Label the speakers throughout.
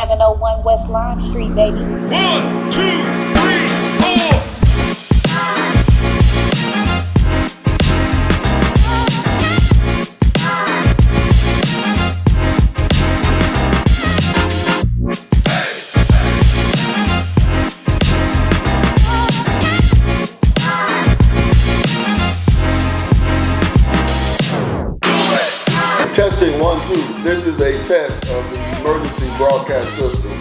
Speaker 1: 701 West Lime Street, baby.
Speaker 2: 1, 2, 3, 4.
Speaker 3: Testing 1, 2. This is a test of the emergency broadcast system.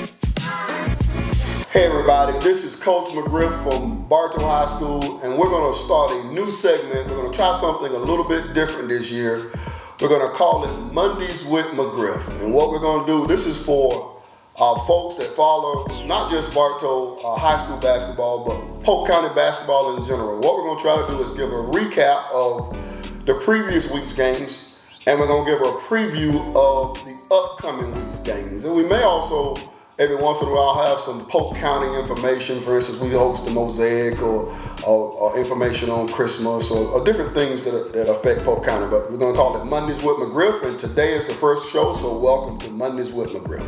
Speaker 3: Hey everybody, this is Coach McGriff from Bartow High School, and we're going to start a new segment. We're going to try something a little bit different this year. We're going to call it Mondays with McGriff. And what we're going to do, this is for folks that follow not just Bartow High School basketball, but Polk County basketball in general. What we're going to try to do is give a recap of the previous week's games, and we're going to give a preview of the upcoming week's games. And we may also, every once in a while, have some Polk County information. For instance, we host the Mosaic or information on Christmas or different things that affect Polk County. But we're going to call it Mondays with McGriff, and today is the first show, so welcome to Mondays with McGriff.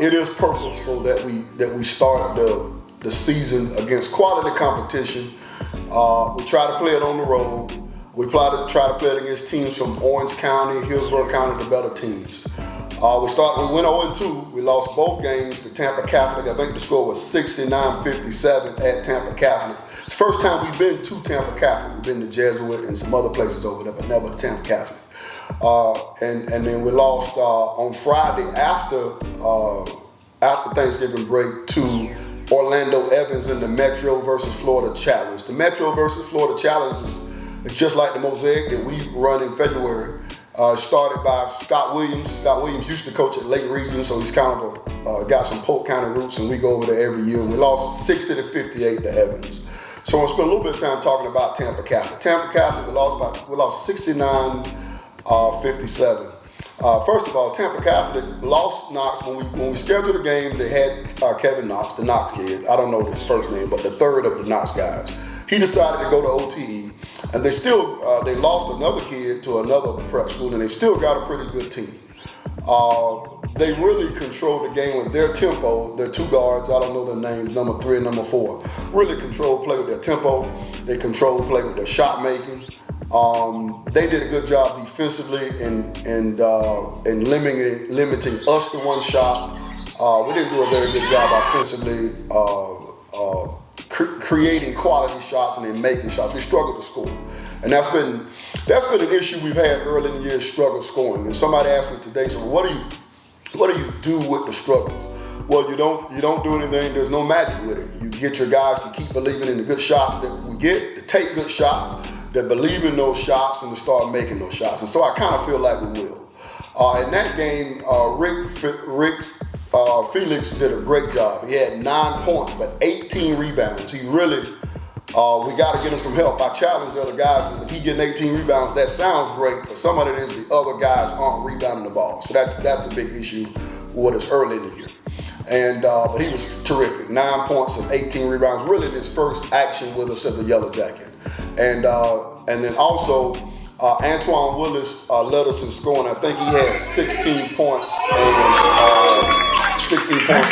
Speaker 3: It is purposeful that we start the season against quality competition. We try to play it on the road. We try to play it against teams from Orange County, Hillsborough County, the better teams. We went 0-2. We lost both games to Tampa Catholic. I think the score was 69-57 at Tampa Catholic. It's the first time we've been to Tampa Catholic. We've been to Jesuit and some other places over there, but never to Tampa Catholic. And then we lost on Friday after Thanksgiving break to Orlando Evans in the Metro versus Florida Challenge. The Metro versus Florida Challenge is just like the Mosaic that we run in February. Started by Scott Williams. Scott Williams used to coach at Lake Region, so he's kind of got some Polk County roots, and we go over there every year. We lost 60-58 to Evans. So I'm gonna spend a little bit of time talking about Tampa Catholic. Tampa Catholic, we lost 69-57. First of all, Tampa Catholic lost Knox when we scheduled the game. They had Kevin Knox, the Knox kid. I don't know his first name, but the third of the Knox guys. He decided to go to OTE, and they lost another kid to another prep school, and they still got a pretty good team. They really controlled the game with their tempo. Their two guards, I don't know their names, number 3 and number 4, really controlled play with their tempo. They controlled play with their shot making. They did a good job defensively in limiting us to one shot. We didn't do a very good job offensively. Creating quality shots and then making shots. We struggled to score, and that's been an issue we've had early in the year. Struggle scoring. And somebody asked me today, so what do you do with the struggles? Well, you don't do anything. There's no magic with it. You get your guys to keep believing in the good shots that we get, to take good shots, that believe in those shots, and to start making those shots. And so I kind of feel like we will. In that game, Rick Felix did a great job. He had 9 points, but 18 rebounds. He really, we got to get him some help. I challenge the other guys. If he getting 18 rebounds, that sounds great, but some of it is the other guys aren't rebounding the ball. So that's a big issue with us early in the year. And but he was terrific. 9 points and 18 rebounds. Really his first action with us as a Yellow Jacket. And then also Antoine Willis led us in scoring. I think he had 16 points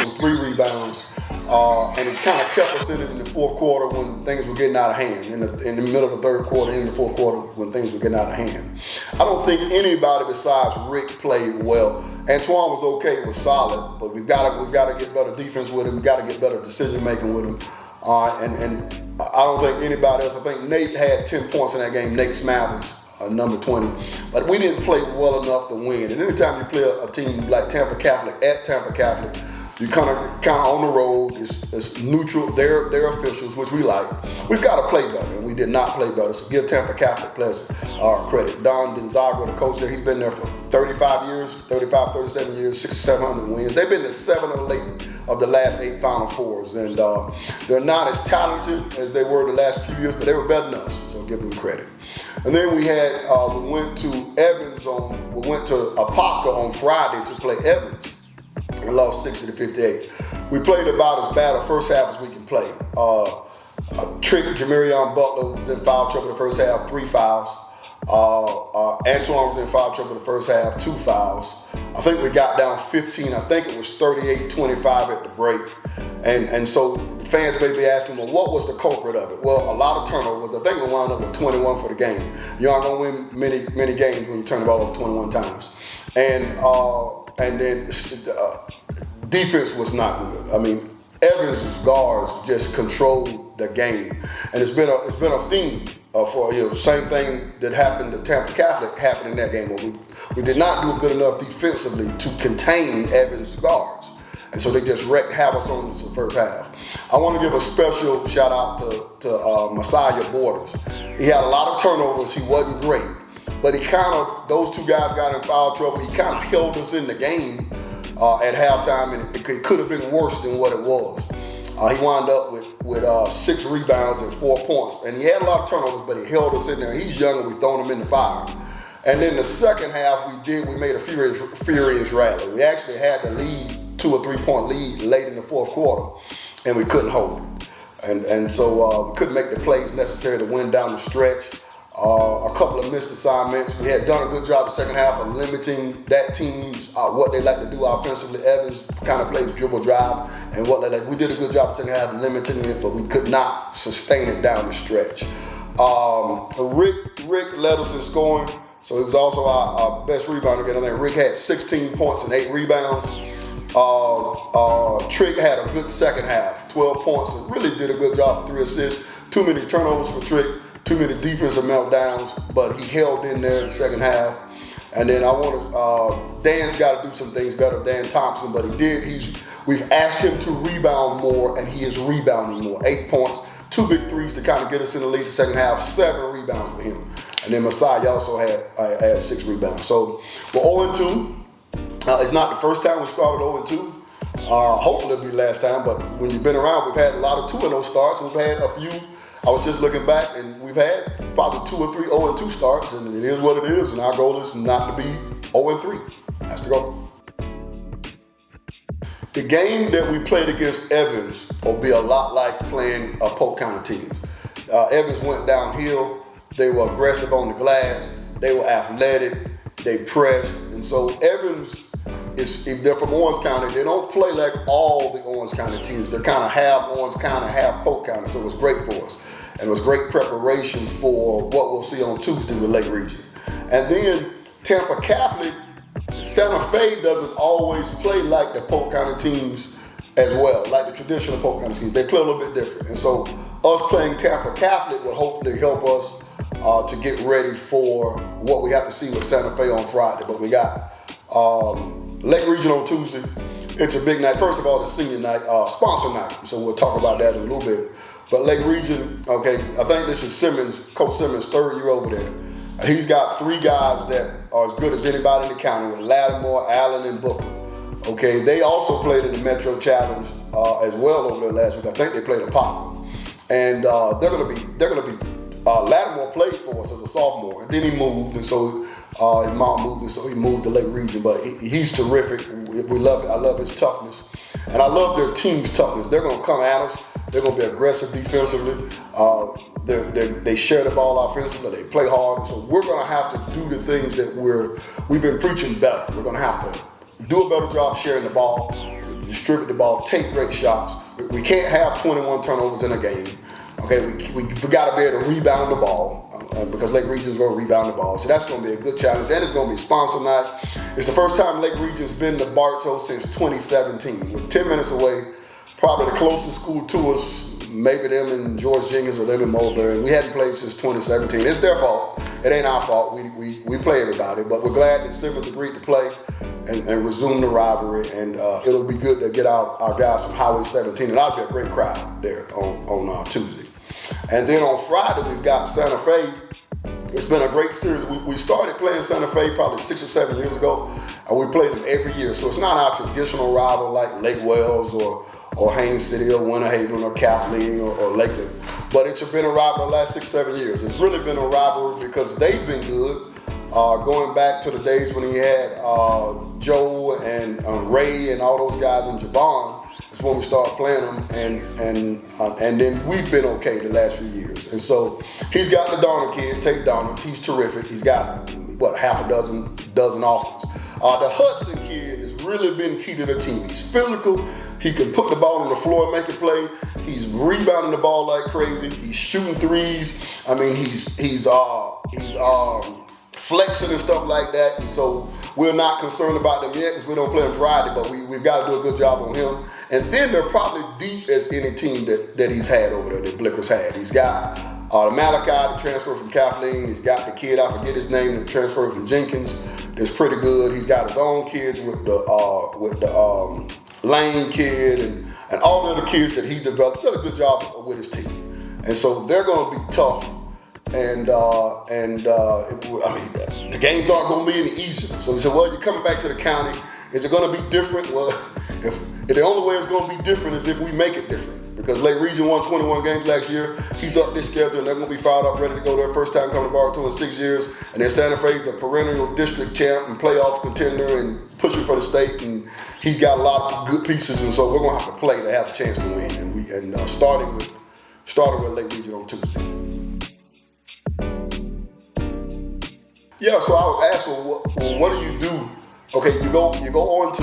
Speaker 3: and 3 rebounds. And it kind of kept us in it in the fourth quarter when things were getting out of hand. In the middle of the third quarter, in the fourth quarter when things were getting out of hand. I don't think anybody besides Rick played well. Antoine was okay, was solid, but we've got to get better defense with him. We've got to get better decision making with him. And I don't think anybody else. I think Nate had 10 points in that game. Nate Smathers, number 20. But we didn't play well enough to win. And anytime you play a team like Tampa Catholic at Tampa Catholic, you kind of on the road. It's neutral. They're officials, which we like. We've got to play better, and we did not play better. So give Tampa Catholic credit. Don Gonzaga, the coach there, he's been there for 37 years, 600-700 wins. They've been to 7 of the last 8 Final Fours, and they're not as talented as they were the last few years, but they were better than us. So give them credit. And then we went to Apopka on Friday to play Evans. We lost 60-58. We played about as bad a first half as we can play. Trick Jamarion Butler was in foul trouble the first half, 3 fouls. Antoine was in foul trouble the first half, 2 fouls. I think we got down 15. I think it was 38-25 at the break. And so fans may be asking, well, what was the culprit of it? Well, a lot of turnovers. I think we wound up with 21 for the game. You aren't going to win many games when you turn the ball over 21 times. And then defense was not good. I mean, Evans' guards just controlled the game, and it's been a theme for same thing that happened to Tampa Catholic happened in that game. Where we did not do good enough defensively to contain Evans' guards, and so they just wreaked havoc on us in the first half. I want to give a special shout out to Messiah Borders. He had a lot of turnovers. He wasn't great, but those two guys got in foul trouble. He kind of held us in the game at halftime, and it could have been worse than what it was. He wound up with 6 rebounds and 4 points, and he had a lot of turnovers, but he held us in there. He's young, and we thrown him in the fire. And then the second half, we made a furious rally. We actually had the lead, 2 or 3 point lead late in the fourth quarter, and we couldn't hold it. And so we couldn't make the plays necessary to win down the stretch. A couple of missed assignments. We had done a good job the second half of limiting that team's what they like to do offensively. Evans kind of plays dribble drive and what they like. We did a good job the second half of limiting it, but we could not sustain it down the stretch. Rick led us in scoring, so he was also our best rebounder. I think Rick had 16 points and 8 rebounds. Trick had a good second half, 12 points, and really did a good job with 3 assists. Too many turnovers for Trick. Too many defensive meltdowns, but he held in there in the second half. And then Dan's got to do some things better, Dan Thompson, but he did. We've asked him to rebound more, and he is rebounding more. 8 points, 2 big threes to kind of get us in the lead the second half, 7 rebounds for him. And then Messiah also had 6 rebounds. So we're 0-2. It's not the first time we started 0-2. Hopefully it'll be the last time, but when you've been around, we've had a lot of 2-0 starts. We've had a few. I was just looking back, and we've had probably 2 or 3 0-2 starts, and it is what it is. And our goal is not to be 0-3. That's the goal. The game that we played against Evans will be a lot like playing a Polk County team. Evans went downhill. They were aggressive on the glass. They were athletic. They pressed, and so Evans. If they're from Orange County, they don't play like all the Orange County teams. They're kind of half Orange County, half Polk County, so it was great for us. And it was great preparation for what we'll see on Tuesday with Lake Region. And then Tampa Catholic, Santa Fe doesn't always play like the Polk County teams as well, like the traditional Polk County teams. They play a little bit different. And so us playing Tampa Catholic will hopefully help us to get ready for what we have to see with Santa Fe on Friday. But we got Lake Region on Tuesday. It's a big night. First of all, it's senior night, sponsor night. So we'll talk about that in a little bit. But Lake Region, okay, I think this is Coach Simmons' 3rd year over there. He's got 3 guys that are as good as anybody in the county with Lattimore, Allen, and Booker. Okay, they also played in the Metro Challenge as well over there last week. I think they played a Pop. And they're gonna be Lattimore played for us as a sophomore, and then he moved, and so his mom moved, and so he moved to Lake Region. But he's terrific. We love it. I love his toughness, and I love their team's toughness. They're gonna come at us. They're gonna be aggressive defensively. They share the ball offensively. They play hard, and so we're gonna have to do the things that we've been preaching better. We're gonna have to do a better job sharing the ball, distribute the ball, take great shots. We can't have 21 turnovers in a game. Okay, we got to be able to rebound the ball because Lake Region is going to rebound the ball. So that's going to be a good challenge, and it's going to be sponsor night. It's the first time Lake Region's been to Bartow since 2017. We're 10 minutes away, probably the closest school to us, maybe them in George Jenkins or them in Mulberry. And we hadn't played since 2017. It's their fault. It ain't our fault. We play everybody, but we're glad that Simmons agreed to play and resume the rivalry. And it'll be good to get our guys from Highway 17, and that'll be a great crowd there on Tuesday. And then on Friday, we've got Santa Fe. It's been a great series. We started playing Santa Fe probably 6 or 7 years ago, and we played them every year. So it's not our traditional rival like Lake Wells or Haines City or Winter Haven or Kathleen or Lakeland. But it's been a rivalry the last 6, 7 years. It's really been a rivalry because they've been good. Going back to the days when he had Joe and Ray and all those guys and Javon. That's when we started playing them, and then we've been okay the last few years. And so he's got the Donner kid, Tate Donner. He's terrific. He's got half a dozen offers. The Hudson kid has really been key to the team. He's physical. He can put the ball on the floor and make a play. He's rebounding the ball like crazy. He's shooting threes. I mean, he's flexing and stuff like that. And so we're not concerned about them yet because we don't play on Friday, but we've got to do a good job on him. And then they're probably deep as any team that he's had over there, that Blicker's had. He's got the Malachi, the transfer from Kathleen. He's got the kid, I forget his name, the transfer from Jenkins. That's pretty good. He's got his own kids with the Lane kid and all the other kids that he developed. He's done a good job with his team. And so they're going to be tough. And the games aren't going to be any easier. So he said, well, you're coming back to the county. Is it going to be different? Well, if the only way it's going to be different is if we make it different. Because Lake Region won 21 games last year. He's up this schedule, and they're going to be fired up, ready to go their first time coming to Bartow in 6 years. And then Santa Fe's a perennial district champ and playoff contender and pushing for the state. And he's got a lot of good pieces, and so we're going to have to play to have a chance to win. And starting with Lake Region on Tuesday. Yeah, so I was asked, well, what do you do? Okay, you go on to,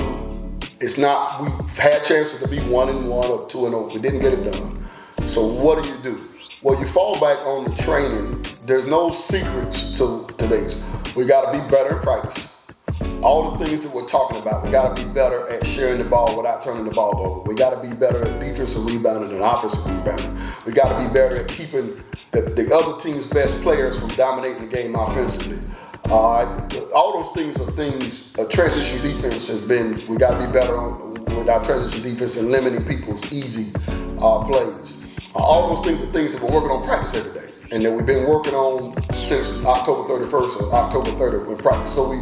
Speaker 3: it's not, we've had chances to be 1-1 or 2-0. We didn't get it done. So what do? Well, you fall back on the training. There's no secrets to things. We got to be better in practice. All the things that we're talking about, we got to be better at sharing the ball without turning the ball over. We got to be better at defensive rebounding and offensive rebounding. We got to be better at keeping the other team's best players from dominating the game offensively. All those things are things, transition defense has been, we got to be better with our transition defense and limiting people's easy plays. All those things are things that we're working on practice every day. And that we've been working on since October 31st or October 30th in practice. So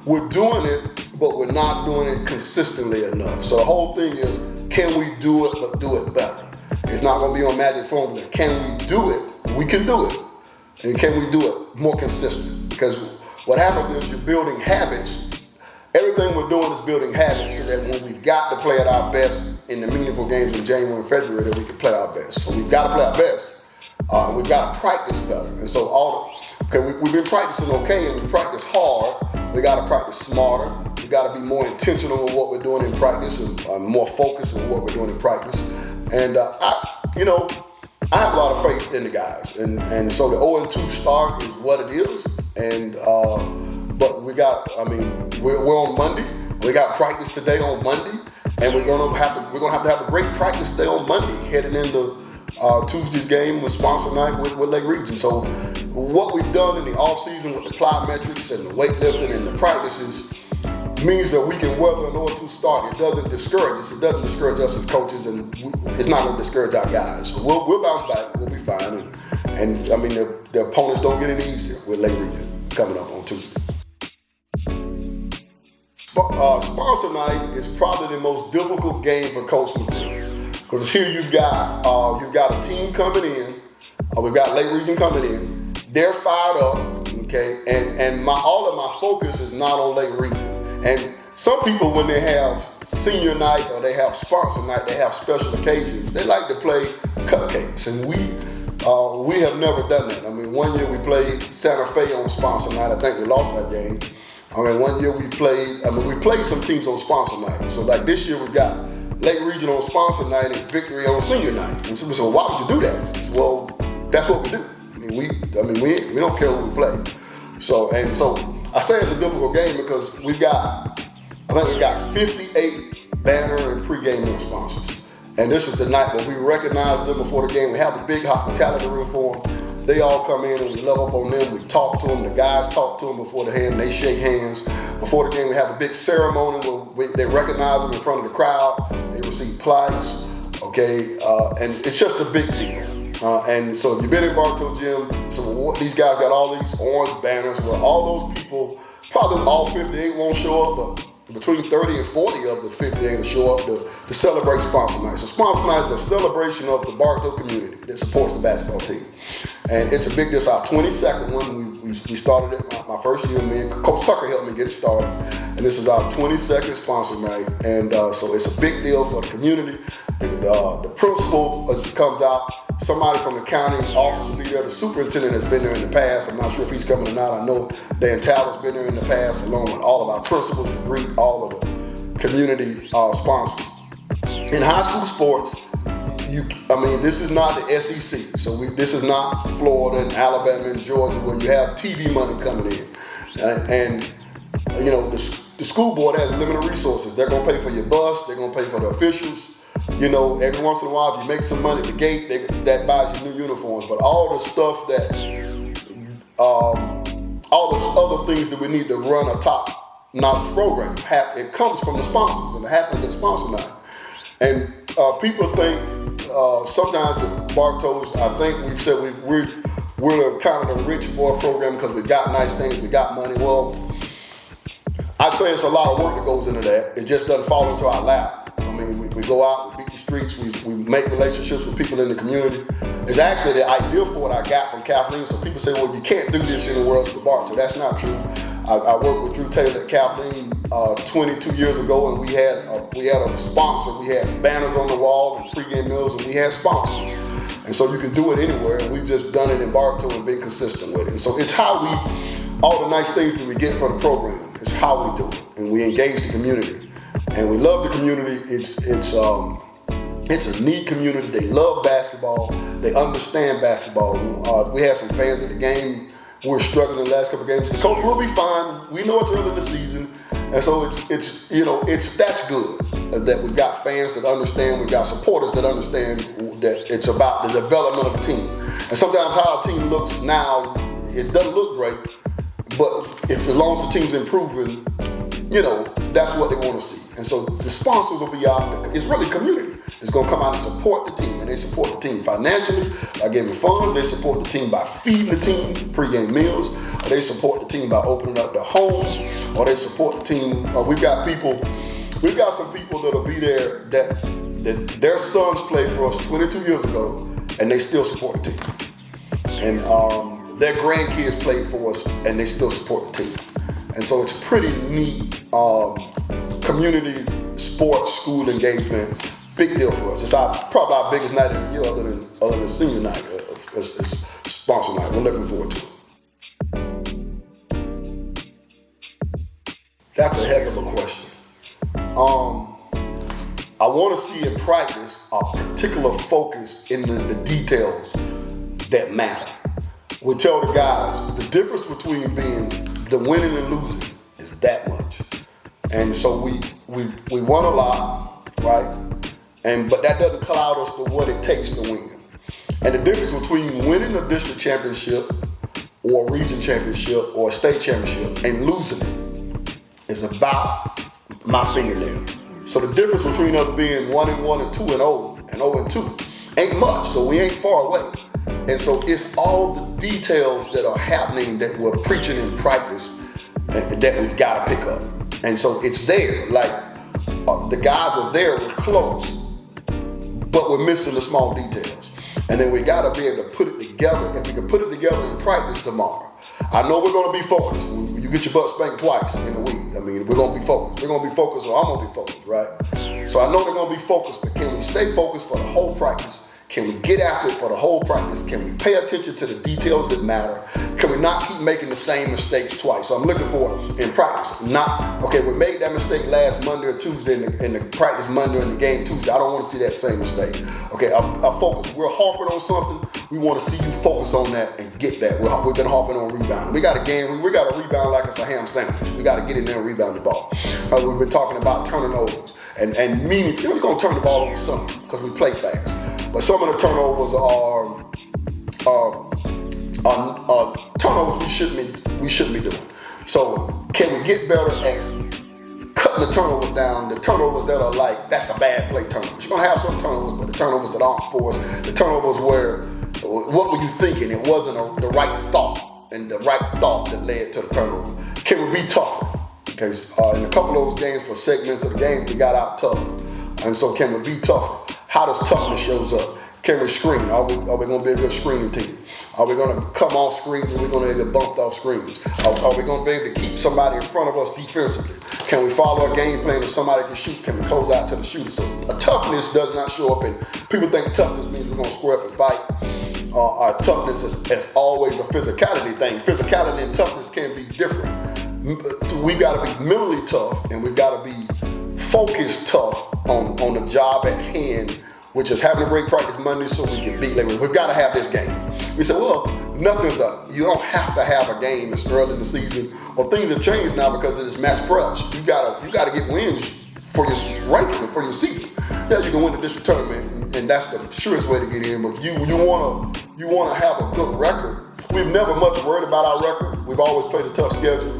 Speaker 3: we're doing it, but we're not doing it consistently enough. So the whole thing is, can we do it, but do it better? It's not going to be on magic formula. Can we do it? We can do it. And can we do it more consistent? Because what happens is you're building habits. Everything we're doing is building habits so that when we've got to play at our best in the meaningful games in January and February, that we can play our best. So we've got to play our best. We've got to practice better. And so we've been practicing okay and we practice hard. We got to practice smarter. We got to be more intentional with what we're doing in practice and more focused on what we're doing in practice. And I have a lot of faith in the guys. And so the 0-2 start is what it is. And but we're on Monday. We got practice today on Monday, and we're gonna have to have a great practice day on Monday, heading into Tuesday's game with sponsor night with Lake Region. So what we've done in the off season with the plyometrics and the weightlifting and the practices means that we can weather an 0-2 start. It doesn't discourage us. It doesn't discourage us as coaches, and it's not going to discourage our guys. So we'll bounce back. We'll be fine. And I mean, the opponents don't get any easier with Lake Region coming up on Tuesday. Sponsor night is probably the most difficult game for Coach McGriff, because here you've got a team coming in. We've got Lake Region coming in. They're fired up, okay, and all of my focus is not on Lake Region. And some people, when they have senior night or they have sponsor night, they have special occasions, they like to play cupcakes, and we have never done that. I mean, one year we played Santa Fe on sponsor night. I think we lost that game. I mean, one year we played some teams on sponsor night. So like this year we got Lake Region on sponsor night and Victory on senior night. And somebody said, well, why would you do that? I said, well, that's what we do. We don't care who we play. So I say it's a difficult game because I think we got 58 banner and pregame meal sponsors. And this is the night where we recognize them before the game. We have a big hospitality room for them. They all come in and we love up on them. We talk to them. The guys talk to them before the game. They shake hands. Before the game, we have a big ceremony where they recognize them in front of the crowd. They receive plaques, okay? And it's just a big deal. And so if you've been in Bartow Gym, so these guys got all these orange banners where all those people, probably all 58 won't show up, but between 30 and 40 of the 58 will show up to celebrate sponsor night. So sponsor night is a celebration of the Bartow community that supports the basketball team. And it's a big deal. It's our 22nd one. We started it my first year. Me and Coach Tucker helped me get it started. And this is our 22nd sponsor night. And so it's a big deal for the community. The principal comes out somebody from the county office will be there. The superintendent has been there in the past. I'm not sure if he's coming or not. I know Dan Talbot's been there in the past, along with all of our principals to greet all of the community sponsors. In high school sports, this is not the SEC. So this is not Florida and Alabama and Georgia where you have TV money coming in. The school board has limited resources. They're going to pay for your bus. They're going to pay for the officials. Every once in a while, if you make some money at the gate, that buys you new uniforms. But all the stuff all those other things that we need to run a top-notch program, it comes from the sponsors, and it happens at sponsor night. And people think sometimes the Bartows, I think we've said we're kind of the rich boy program because we got nice things, we got money. Well, I'd say it's a lot of work that goes into that. It just doesn't fall into our lap. We go out, we beat the streets, we make relationships with people in the community. It's actually the idea for what I got from Kathleen. So people say, well, you can't do this anywhere else but Bartow. That's not true. I worked with Drew Taylor at Kathleen 22 years ago, and we had a sponsor. We had banners on the wall and pregame meals, and we had sponsors. And so you can do it anywhere, and we've just done it in Bartow and been consistent with it. And so it's how all the nice things that we get for the program, it's how we do it, and we engage the community. And we love the community. It's a neat community. They love basketball. They understand basketball. We had some fans at the game. We're struggling the last couple of games. The coach will be fine. We know it's early in the season, and so that's good that we've got fans that understand. We've got supporters that understand that it's about the development of the team. And sometimes how a team looks now, it doesn't look great, but as long as the team's improving, that's what they want to see. And so the sponsors will be out. It's really community. It's going to come out and support the team. And they support the team financially by giving funds. They support the team by feeding the team pregame meals. Or they support the team by opening up their homes. Or they support the team. We've got some people that'll be there that their sons played for us 22 years ago, and they still support the team. And their grandkids played for us, and they still support the team. And so it's a pretty neat community sports school engagement. Big deal for us. It's probably our biggest night of the year other than senior night. It's sponsor night. We're looking forward to it. That's a heck of a question. I want to see in practice a particular focus in the details that matter. We tell the guys the difference between being the winning and losing is that much. And so we won a lot, right? But that doesn't cloud us to what it takes to win. And the difference between winning a district championship or a region championship or a state championship and losing it is about my fingernail. So the difference between us being 1-1 and 2-0 and 0-2 ain't much, so we ain't far away. And so it's all the details that are happening that we're preaching in practice that we've got to pick up. And so it's there, the guys are there, we're close, but we're missing the small details. And then we got to be able to put it together. If we can put it together in practice tomorrow, I know we're going to be focused. You get your butt spanked twice in a week. We're going to be focused. We're going to be focused, or I'm going to be focused, right? So I know they're going to be focused, but can we stay focused for the whole practice? Can we get after it for the whole practice? Can we pay attention to the details that matter? Can we not keep making the same mistakes twice? So I'm looking for in practice. We made that mistake last Monday or Tuesday in the practice Monday in the game Tuesday. I don't want to see that same mistake. Okay, our focus. We're harping on something. We want to see you focus on that and get that. We've been harping on rebounding. We got a game. We got to rebound like it's a ham sandwich. We got to get in there and rebound the ball. We've been talking about turning overs and meaning we're going to turn the ball over some because we play fast. But some of the turnovers are turnovers we shouldn't be doing. So can we get better at cutting the turnovers down? The turnovers that are that's a bad play turnovers. You're gonna have some turnovers, but the turnovers that aren't forced, the turnovers where what were you thinking? It wasn't the right thought, and the right thought that led to the turnover. Can we be tougher? Because in a couple of those games, for segments of the game, we got out tough. And so can we be tougher? How does toughness shows up? Can we screen? Are we going to be a good screening team? Are we going to come off screens and we're going to get bumped off screens? Are we going to be able to keep somebody in front of us defensively? Can we follow a game plan if somebody can shoot? Can we close out to the shooter? So a toughness does not show up, and people think toughness means we're going to square up and fight. Our toughness is always a physicality thing. Physicality and toughness can be different. We've got to be mentally tough, and we've got to be focused tough on the job at hand, which is having a great practice Monday so we can beat Lakeland. We've got to have this game. We say, well, nothing's up. You don't have to have a game that's early in the season, or things have changed now because of this match preps. You gotta get wins for your ranking and for your season. Yeah, you can win the district tournament, and that's the surest way to get in. But you wanna have a good record. We've never much worried about our record. We've always played a tough schedule,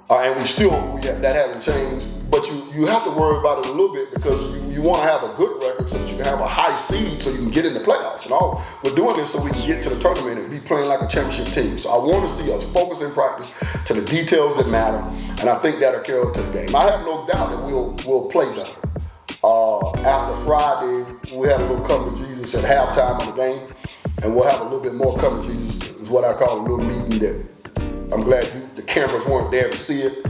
Speaker 3: and that hasn't changed. But you have to worry about it a little bit because you want to have a good record so that you can have a high seed so you can get in the playoffs. And all we're doing this so we can get to the tournament and be playing like a championship team. So I want to see us focus in practice to the details that matter, and I think that'll carry to the game. I have no doubt that we'll play better. After Friday, we had a little come to Jesus at halftime of the game, and we'll have a little bit more come to Jesus, is what I call a little meeting that I'm glad the cameras weren't there to see it.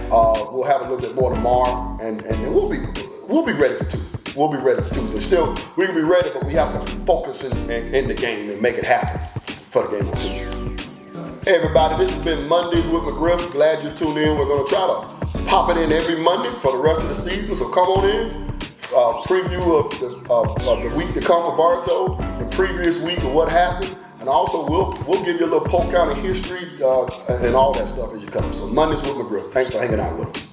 Speaker 3: We'll have a little bit more tomorrow, and we'll be ready for Tuesday. We'll be ready for Tuesday. Still, we can be ready, but we have to focus in the game and make it happen for the game on Tuesday. Hey everybody, this has been Mondays with McGriff. Glad you tuned in. We're going to try to pop it in every Monday for the rest of the season, so come on in. Preview of the week to come for Bartow, the previous week of what happened. And also, we'll give you a little Polk County history and all that stuff as you come. So Mondays with McGriff. Thanks for hanging out with us.